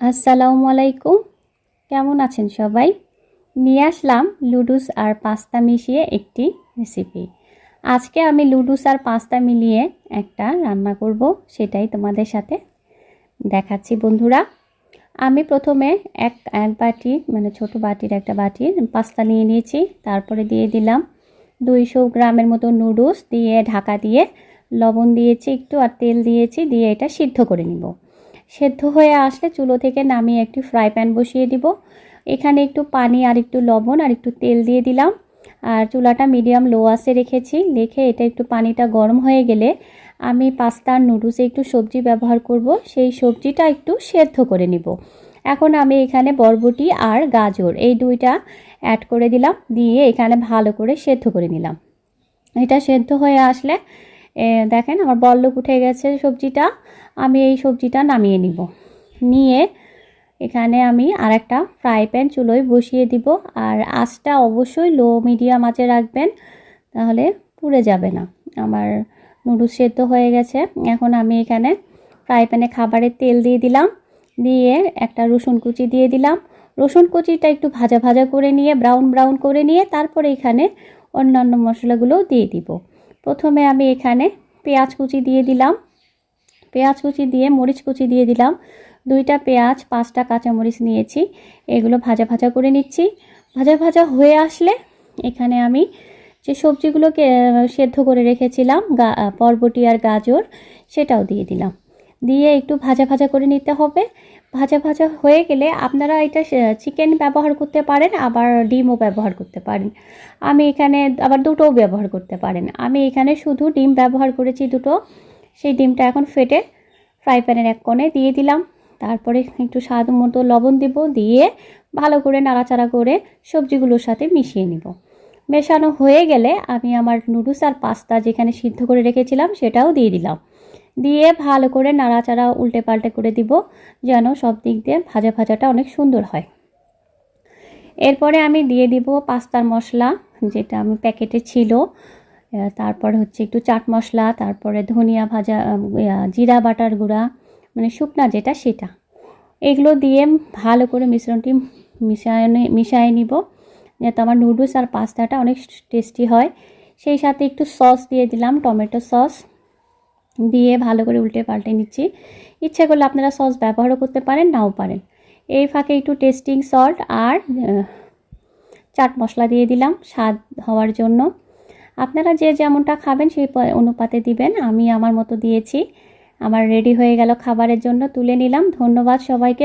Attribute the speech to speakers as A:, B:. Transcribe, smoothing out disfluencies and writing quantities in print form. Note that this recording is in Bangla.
A: আসসালামু আলাইকুম। কেমন আছেন সবাই? নিয়ে আসলাম লুডুস আর পাস্তা মিশিয়ে একটি রেসিপি। আজকে আমি লুডুস আর পাস্তা মিলিয়ে একটা রান্না করব, সেটাই তোমাদের সাথে দেখাচ্ছি বন্ধুরা। আমি প্রথমে এক এক বাটি মানে ছোট বাটির একটা বাটির পাস্তা নিয়ে নিয়েছি। তারপরে দিয়ে দিলাম 200 গ্রামের মতো নুডলস, দিয়ে ঢাকা দিয়ে লবণ দিয়েছি একটু আর তেল দিয়েছি, দিয়ে এটা সিদ্ধ করে নিব। সেদ্ধ হয়ে আসলে চুলো থেকে নামিয়ে একটি ফ্রাই প্যান বসিয়ে দিব। এখানে একটু পানি আর একটু লবণ আর একটু তেল দিয়ে দিলাম, আর চুলাটা মিডিয়াম লো আঁচে রেখেছি। রেখে এটা একটু পানিটা গরম হয়ে গেলে আমি পাস্তা আর নুডলসে একটু সবজি ব্যবহার করব, সেই সবজিটা একটু সেদ্ধ করে নিব। এখন আমি এখানে বরবটি আর গাজর এই দুইটা অ্যাড করে দিলাম, দিয়ে এখানে ভালো করে সেদ্ধ করে নিলাম। এটা সেদ্ধ হয়ে আসলে দেখেন আমার বল্লক উঠে গেছে সবজিটা। আমি এই সবজিটা নামিয়ে নিব। নিয়ে এখানে আমি আর একটা ফ্রাই প্যান চুলোয় বসিয়ে দিব, আর আঁচটা অবশ্যই লো মিডিয়াম আঁচে রাখবেন, তাহলে পুড়ে যাবে না। আমার নুডলস সেদ্ধ হয়ে গেছে। এখন আমি এখানে ফ্রাই প্যানে খাবারের তেল দিয়ে দিলাম, দিয়ে একটা রসুন কুচি দিয়ে দিলাম। রসুন কুচিটা একটু ভাজা ভাজা করে নিয়ে ব্রাউন ব্রাউন করে নিয়ে তারপরে এখানে অন্যান্য মশলাগুলোও দিয়ে দিব। প্রথমে আমি এখানে পেঁয়াজ কুচি দিয়ে দিলাম, পেঁয়াজ কুচি দিয়ে মরিচ কুচি দিয়ে দিলাম। 2টা পেঁয়াজ 5টা কাঁচামরিচ নিয়েছি, এগুলো ভাজা ভাজা করে নিচ্ছি। ভাজা ভাজা হয়ে আসলে এখানে আমি যে সবজিগুলোকে সেদ্ধ করে রেখেছিলাম বরবটি আর গাজর, সেটাও দিয়ে দিলাম। দিয়ে একটু ভাজা ভাজা করে নিতে হবে। ভাজা ভাজা হয়ে গেলে আপনারা এটা চিকেন ব্যবহার করতে পারেন, আবার ডিমও ব্যবহার করতে পারেন। আমি এখানে আবার দুটোও ব্যবহার করতে পারেন। আমি এখানে শুধু ডিম ব্যবহার করেছি দুটো। সেই ডিমটা এখন ফেটে ফ্রাই প্যানের এক কোণে দিয়ে দিলাম। তারপরে একটু স্বাদ মতো লবণ দিব, দিয়ে ভালো করে নাড়াচাড়া করে সবজিগুলোর সাথে মিশিয়ে নিব। মেশানো হয়ে গেলে আমি আমার নুডলস আর পাস্তা যেখানে সিদ্ধ করে রেখেছিলাম সেটাও দিয়ে দিলাম। দিয়ে ভালো করে নাড়াচাড়া উল্টে পাল্টে করে দিব, যেন সব দিক দিয়ে ভাজা ভাজাটা অনেক সুন্দর হয়। এরপরে আমি দিয়ে দিব পাস্তার মশলা, যেটা আমি প্যাকেটে ছিল। তারপরে হচ্ছে একটু চাট মশলা, তারপরে ধনিয়া ভাজা জিরা বাটার গুঁড়া মানে শুকনা যেটা সেটা, এগুলো দিয়ে ভালো করে মিশ্রণটি মিশিয়ে নিব, যাতে আমার নুডলস আর পাস্তাটা অনেক টেস্টি হয়। সেই সাথে একটু সস দিয়ে দিলাম, টমেটো সস দিয়ে ভালো করে উল্টে পাল্টে নিচ্ছি। ইচ্ছে করলে আপনারা সস ব্যবহারও করতে পারেন, নাও পারেন। এই ফাঁকে একটু টেস্টিং সল্ট আর চাট মশলা দিয়ে দিলাম স্বাদ হওয়ার জন্য। আপনারা যে যেমনটা খাবেন সেই অনুপাতে দিবেন। আমি আমার মতো দিয়েছি। আমার রেডি হয়ে গেল খাবারের জন্য, তুলে নিলাম। ধন্যবাদ সবাইকে।